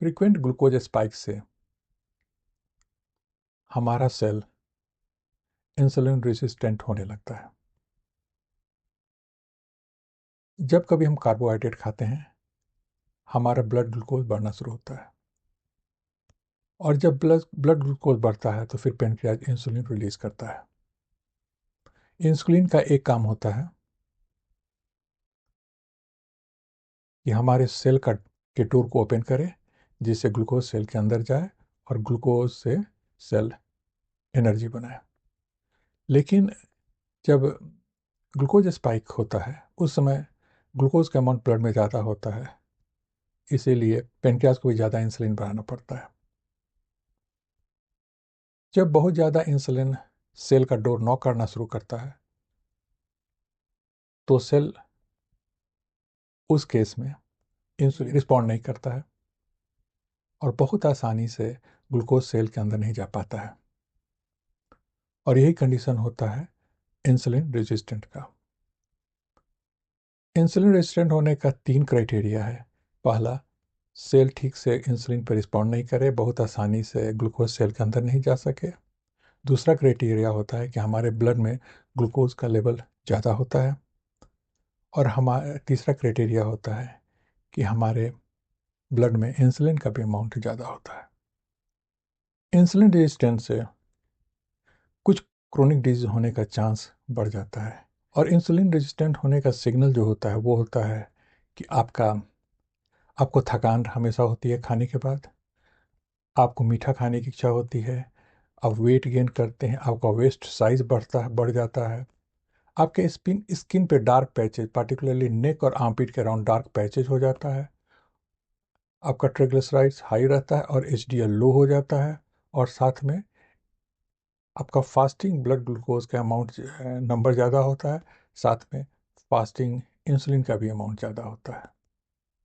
Frequent glucose spike से हमारा cell insulin resistant होने लगता है। जब कभी हम कार्बोहाइड्रेट खाते हैं हमारा ब्लड ग्लूकोज बढ़ना शुरू होता है, और जब ब्लड ग्लूकोज बढ़ता है तो फिर पेनक्रियाज इंसुलिन रिलीज करता है। इंसुलिन का एक काम होता है कि हमारे सेल के डोर को ओपन करे, जिससे ग्लूकोज सेल के अंदर जाए और ग्लूकोज से सेल एनर्जी बनाए। लेकिन जब ग्लूकोज स्पाइक होता है उस समय ग्लूकोज का अमाउंट ब्लड में ज़्यादा होता है, इसीलिए पेनक्रियाज को भी ज़्यादा इंसुलिन बढ़ाना पड़ता है। जब बहुत ज़्यादा इंसुलिन सेल का डोर नॉक करना शुरू करता है तो सेल उस केस में इंसुलिन रिस्पॉन्ड नहीं करता है और बहुत आसानी से ग्लूकोज सेल के अंदर नहीं जा पाता है, और यही कंडीशन होता है इंसुलिन रेजिस्टेंट का। इंसुलिन रेजिस्टेंट होने का 3 क्राइटेरिया है। पहला, सेल ठीक से इंसुलिन पर रिस्पॉन्ड नहीं करे, बहुत आसानी से ग्लूकोज सेल के अंदर नहीं जा सके। दूसरा क्राइटेरिया होता है कि हमारे ब्लड में ग्लूकोज का लेवल ज़्यादा होता है। और हमारा तीसरा क्राइटेरिया होता है कि हमारे ब्लड में इंसुलिन का भी अमाउंट ज़्यादा होता है। इंसुलिन रेजिस्टेंस से कुछ क्रोनिक डिजीज होने का चांस बढ़ जाता है। और इंसुलिन रेजिस्टेंट होने का सिग्नल जो होता है वो होता है कि आपको थकान हमेशा होती है खाने के बाद, आपको मीठा खाने की इच्छा होती है, आप वेट गेन करते हैं, आपका वेस्ट साइज बढ़ जाता है, आपके स्किन पे डार्क पैचेज, पार्टिकुलरली नेक और आर्मपिट के अराउंड डार्क पैचेज हो जाता है, आपका ट्रिग्लिसराइड्स हाई रहता है और एचडीएल लो हो जाता है, और साथ में आपका फास्टिंग ब्लड ग्लूकोज का अमाउंट नंबर ज़्यादा होता है, साथ में फास्टिंग इंसुलिन का भी अमाउंट ज़्यादा होता है।